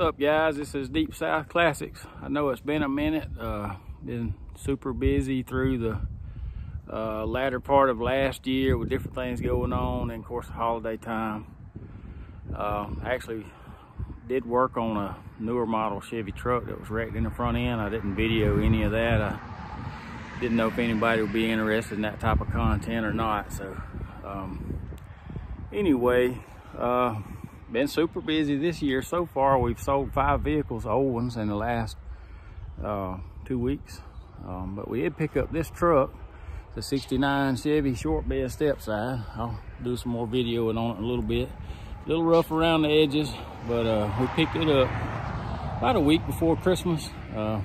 up, guys? This is Deep South Classics. I know it's been a minute. Been super busy through the latter part of last year with different things going on, and of course the holiday time. Actually did work on a newer model Chevy truck that was wrecked in the front end. I didn't video any of that. I didn't know if anybody would be interested in that type of content or not. So anyway, been super busy this year. So far we've sold 5 vehicles, old ones, in the last 2 weeks. But we did pick up this truck, the '69 Chevy short bed stepside. I'll do some more videoing on it in a little bit. A little rough around the edges, but we picked it up about a week before Christmas. A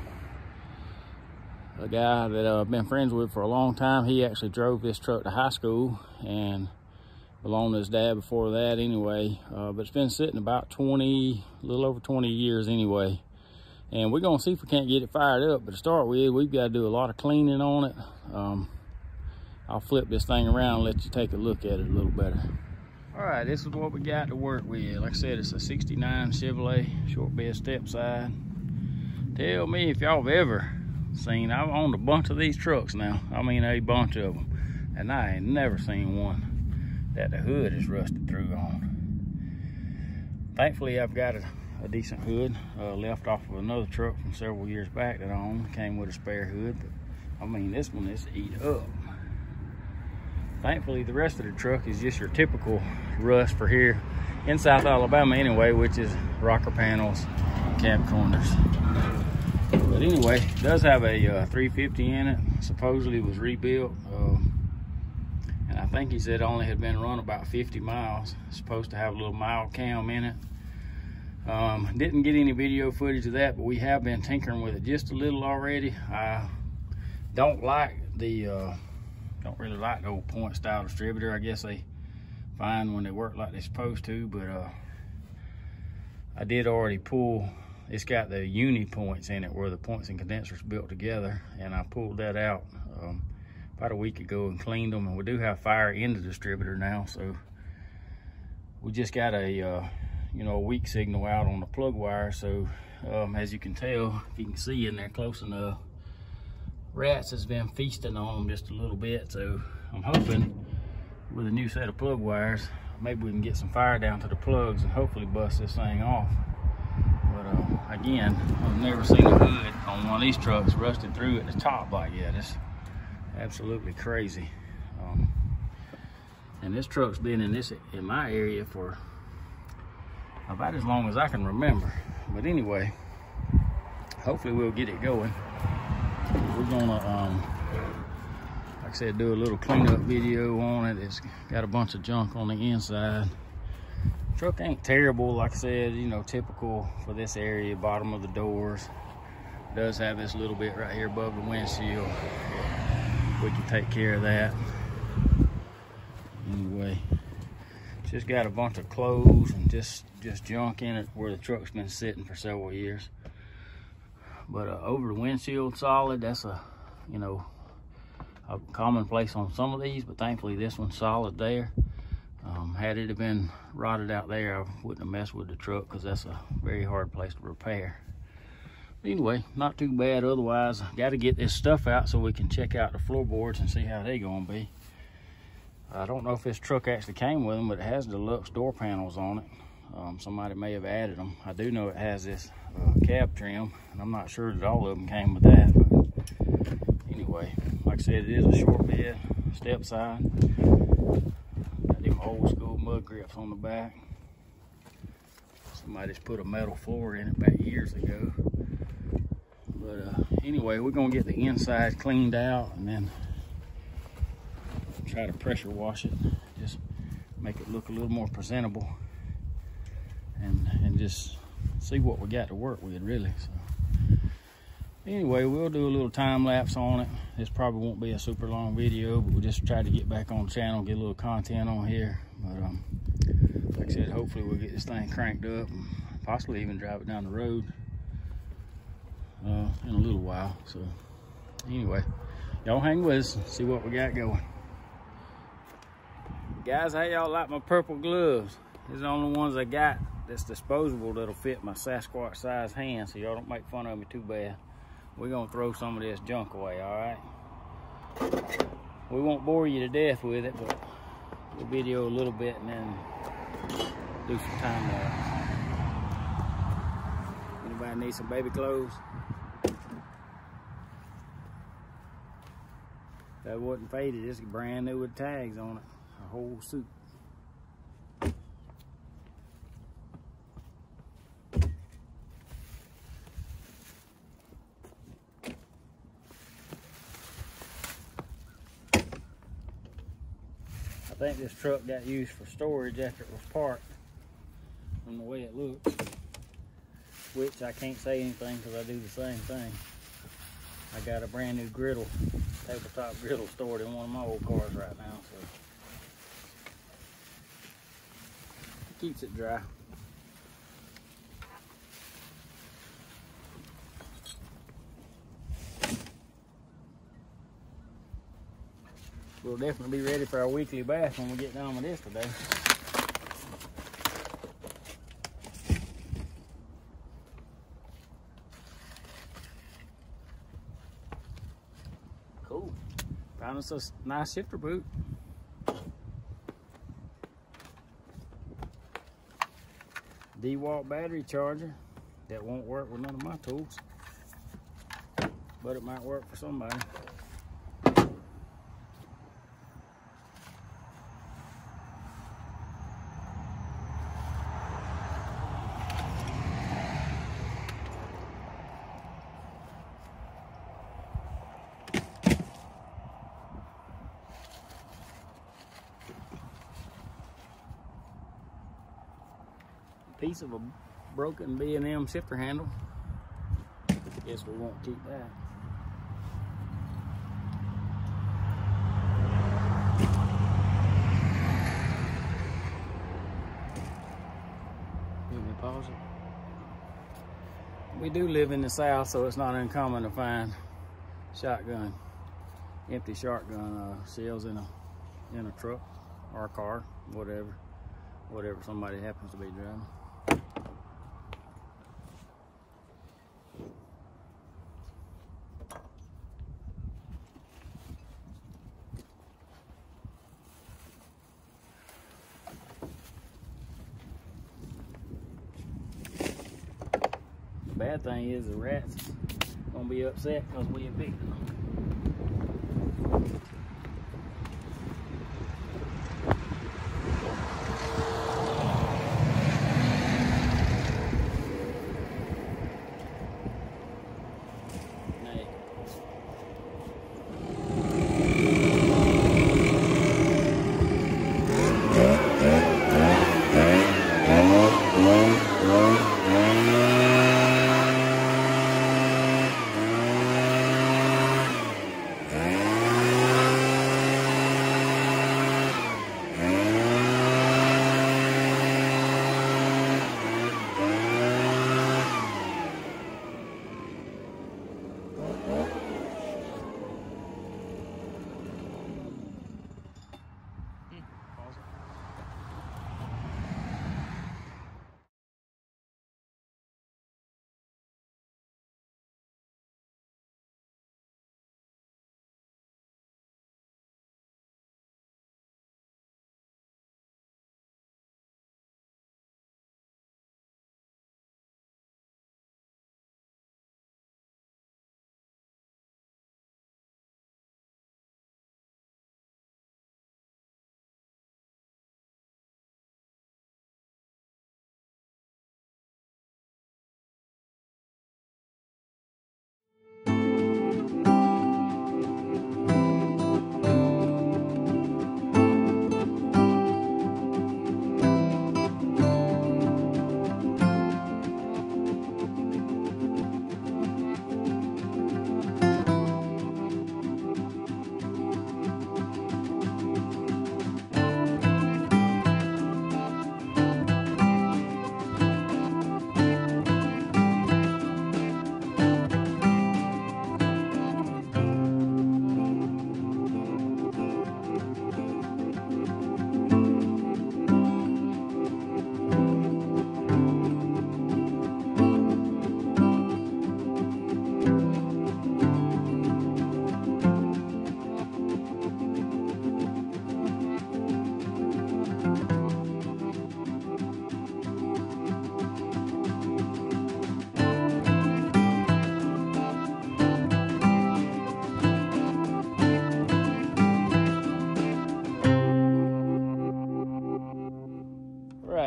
guy that I've been friends with for a long time, he actually drove this truck to high school and belonged to his dad before that anyway. But it's been sitting about a little over 20 years anyway. And we're gonna see if we can't get it fired up. But to start with, we've got to do a lot of cleaning on it. I'll flip this thing around and let you take a look at it a little better. All right, this is what we got to work with. Like I said, it's a '69 Chevrolet short bed stepside. Tell me if y'all have ever seen, I've owned a bunch of these trucks now. I mean, a bunch of them. And I ain't never seen one that the hood is rusted through on. Thankfully, I've got a decent hood left off of another truck from several years back that I owned. Came with a spare hood, but I mean, this one is eat up. Thankfully, the rest of the truck is just your typical rust for here in South Alabama anyway, which is rocker panels, cab corners. But anyway, it does have a 350 in it. Supposedly was rebuilt. And I think he said it only had been run about 50 miles. It's supposed to have a little mild cam in it. Didn't get any video footage of that, but we have been tinkering with it just a little already. I don't really like the old point style distributor. I guess they find when they work like they're supposed to, but I did already pull. It's got the uni points in it where the points and condensers built together, and I pulled that out about a week ago and cleaned them. And we do have fire in the distributor now, so we just got a weak signal out on the plug wire. So as you can tell, if you can see in there close enough, rats has been feasting on them just a little bit. So I'm hoping with a new set of plug wires, maybe we can get some fire down to the plugs and hopefully bust this thing off. But again, I've never seen a hood on one of these trucks rusted through at the top like that. It's absolutely crazy. And this truck's been in my area for about as long as I can remember. But anyway, hopefully we'll get it going. We're gonna, like I said, do a little cleanup video on it. It's got a bunch of junk on the inside. Truck ain't terrible, like I said, typical for this area. Bottom of the doors. Does have this little bit right here above the windshield. We can take care of that. Anyway, it's just got a bunch of clothes and just junk in it where the truck's been sitting for several years. But over the windshield solid. That's a commonplace on some of these, but thankfully this one's solid there. Had it have been rotted out there, I wouldn't have messed with the truck because that's a very hard place to repair. But anyway, not too bad otherwise. Got to get this stuff out so we can check out the floorboards and see how they gonna be. I don't know if this truck actually came with them, but it has deluxe door panels on it. Somebody may have added them. I do know it has this cab trim, and I'm not sure that all of them came with that. But anyway, like I said, it is a short bed stepside. Got them old school mud grips on the back. Somebody's put a metal floor in it back years ago. But anyway, we're gonna get the inside cleaned out and then try to pressure wash it, just make it look a little more presentable, and just see what we got to work with, really. So anyway, we'll do a little time lapse on it. This probably won't be a super long video, but we'll just try to get back on the channel, get a little content on here. But like I said, hopefully we'll get this thing cranked up and possibly even drive it down the road in a little while. So anyway, y'all hang with us and see what we got going. Guys, how y'all like my purple gloves? These are the only ones I got that's disposable that'll fit my Sasquatch size hand, so y'all don't make fun of me too bad. We're gonna throw some of this junk away, all right? We won't bore you to death with it, but we'll video a little bit and then do some time lapse. Anybody need some baby clothes? That wasn't faded, it's brand new with tags on it, a whole suit. I think this truck got used for storage after it was parked, from the way it looks, which I can't say anything because I do the same thing. I got a brand new griddle, tabletop griddle stored in one of my old cars right now, so it keeps it dry. We'll definitely be ready for our weekly bath when we get done with this today. Cool. Found us a nice shifter boot. DeWalt battery charger that won't work with none of my tools, but it might work for somebody. Piece of a broken B&M shifter handle. Guess we won't keep that. Let me pause it. We do live in the South, so it's not uncommon to find shotgun, empty shotgun shells in a truck or a car, whatever somebody happens to be driving. The bad thing is the rats gonna be upset because we evicted them.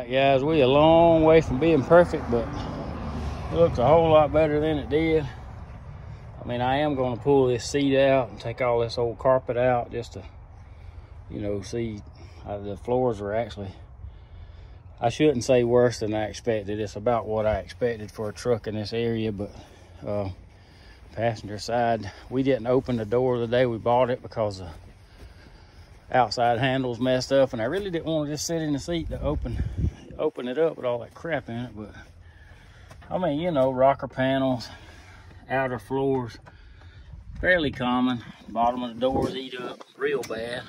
right, guys, we a long way from being perfect, but it looks a whole lot better than it did. I mean, I am going to pull this seat out and take all this old carpet out just to, you know, see the floors are actually, I shouldn't say worse than I expected. It's about what I expected for a truck in this area, but passenger side, we didn't open the door the day we bought it because the outside handles messed up, and I really didn't want to just sit in the seat to open it up with all that crap in it. But I mean, you know, rocker panels, outer floors, fairly common. Bottom of the doors eat up real bad.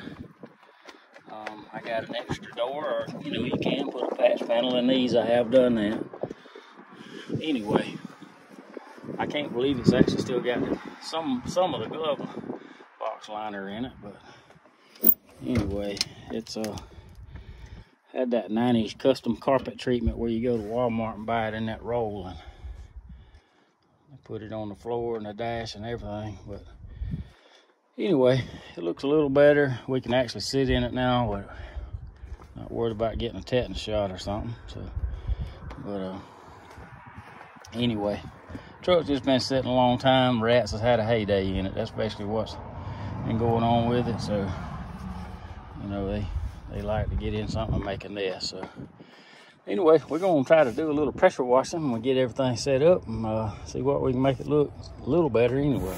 I got an extra door, or you know, you can put a patch panel in these. I have done that. Anyway, I can't believe it's actually still got some of the glove box liner in it, but anyway, it's had that 90s custom carpet treatment where you go to Walmart and buy it in that roll, and they put it on the floor and the dash and everything. But anyway, it looks a little better. We can actually sit in it now. We're not worried about getting a tetanus shot or something. So, but anyway, truck's just been sitting a long time. Rats has had a heyday in it. That's basically what's been going on with it. So, you know, they like to get in something and make a nest. So anyway, we're gonna try to do a little pressure washing when we get everything set up, and see what we can make it look a little better anyway.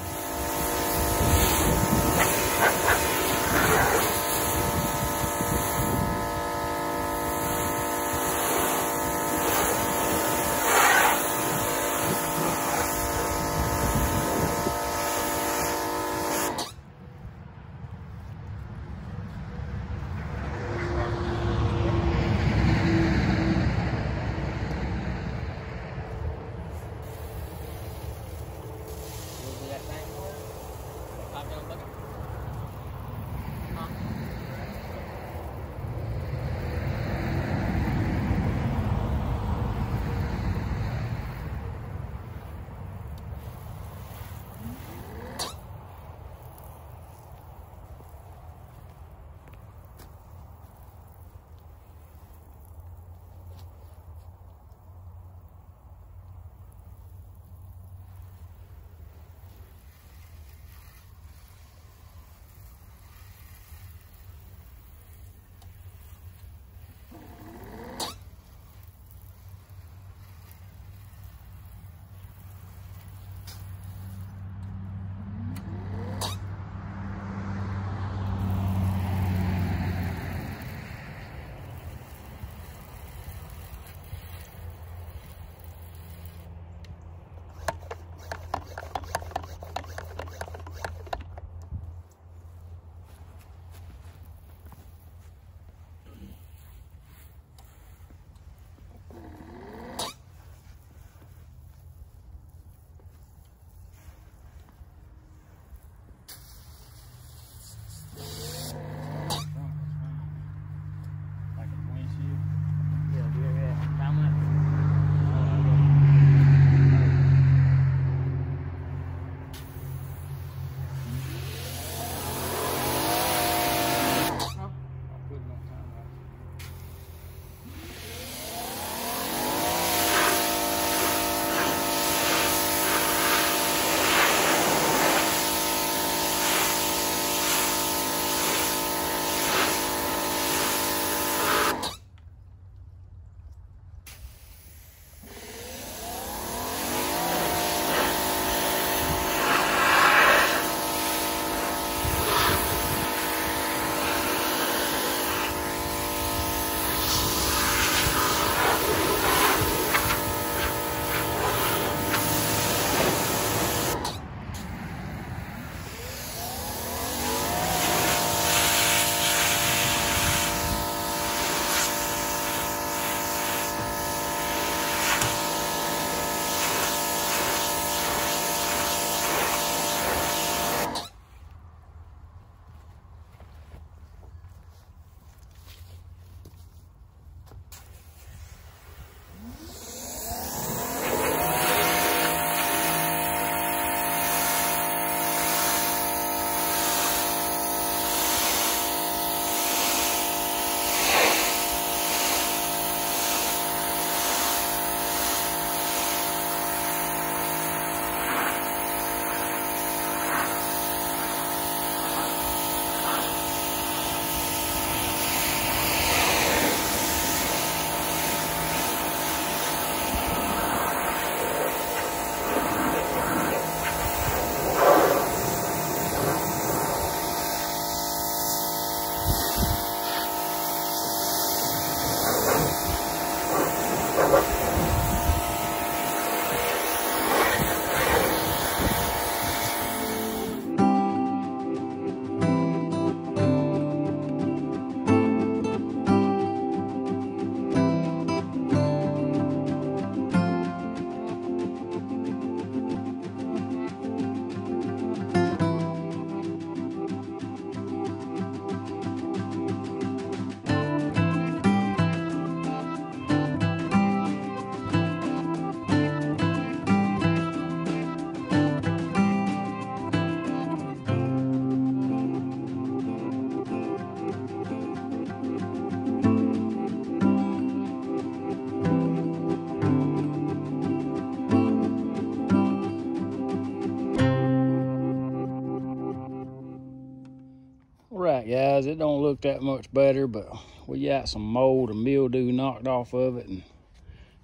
it don't look that much better, but we got some mold and mildew knocked off of it, and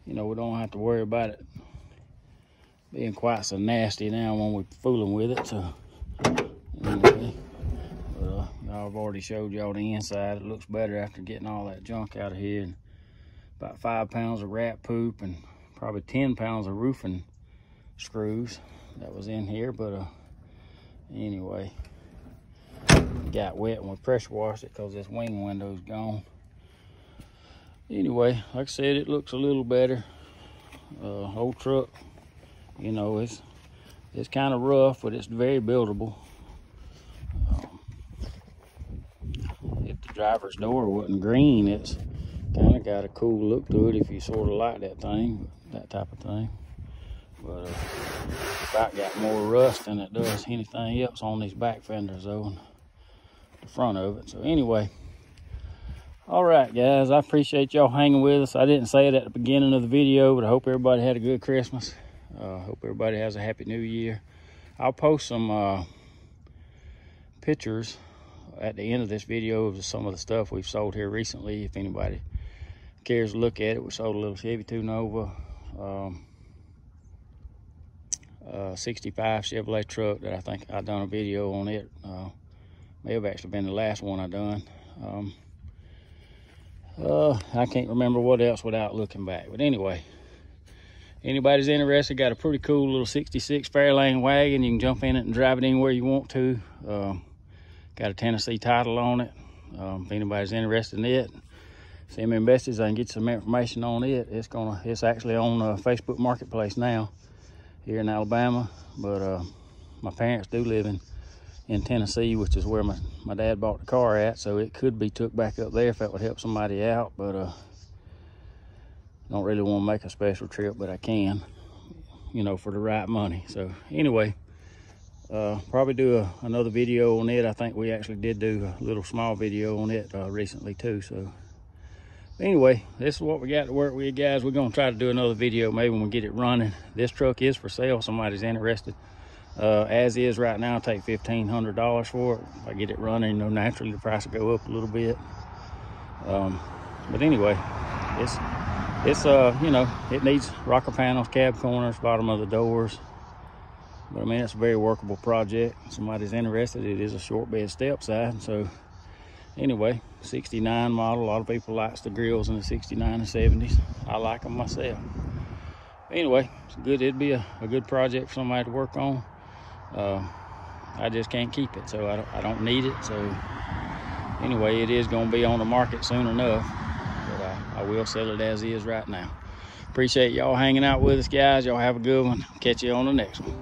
you know, we don't have to worry about it being quite so nasty now when we're fooling with it. So anyway, I've already showed y'all the inside. It looks better after getting all that junk out of here, and about 5 pounds of rat poop and probably 10 pounds of roofing screws that was in here. But anyway, it got wet and we pressure washed it because this wing window's gone. Anyway, like I said, it looks a little better. Old truck, you know, it's kind of rough, but it's very buildable. If the driver's door wasn't green, it's kind of got a cool look to it if you sort of like that thing, that type of thing. But about got more rust than it does anything else on these back fenders though, and the front of it. So anyway, all right guys, I appreciate y'all hanging with us. I didn't say it at the beginning of the video, but I hope everybody had a good Christmas. Hope everybody has a happy new year. I'll post some pictures at the end of this video of some of the stuff we've sold here recently. If anybody cares to look at it, we sold a little Chevy 2 Nova, 65 Chevrolet truck that I think I done a video on it. May have actually been the last one I done. I can't remember what else without looking back. But anyway, anybody's interested, got a pretty cool little 66 Fairlane wagon. You can jump in it and drive it anywhere you want to. Got a Tennessee title on it. If anybody's interested in it, send me a message. I can get some information on it. It's actually on Facebook Marketplace now here in Alabama. But my parents do live in Tennessee, which is where my dad bought the car at. So it could be took back up there if that would help somebody out. But don't really want to make a special trip, but I can, you know, for the right money. So anyway, probably do another video on it. I think we actually did do a little small video on it recently too. So anyway, this is what we got to work with, guys. We're gonna try to do another video maybe when we get it running. This truck is for sale. Somebody's interested. As is right now, I'll take $1,500 for it. If I get it running, you know, naturally the price will go up a little bit. But anyway, it's you know, it needs rocker panels, cab corners, bottom of the doors. But I mean, it's a very workable project. If somebody's interested, it is a short bed step side. So anyway, 69 model. A lot of people likes the grills in the 69 and 70s. I like them myself. Anyway, it's good. It'd be a good project for somebody to work on. I just can't keep it, so I don't need it. So anyway, it is going to be on the market soon enough, but I will sell it as is right now. Appreciate y'all hanging out with us, guys. Y'all have a good one. Catch you on the next one.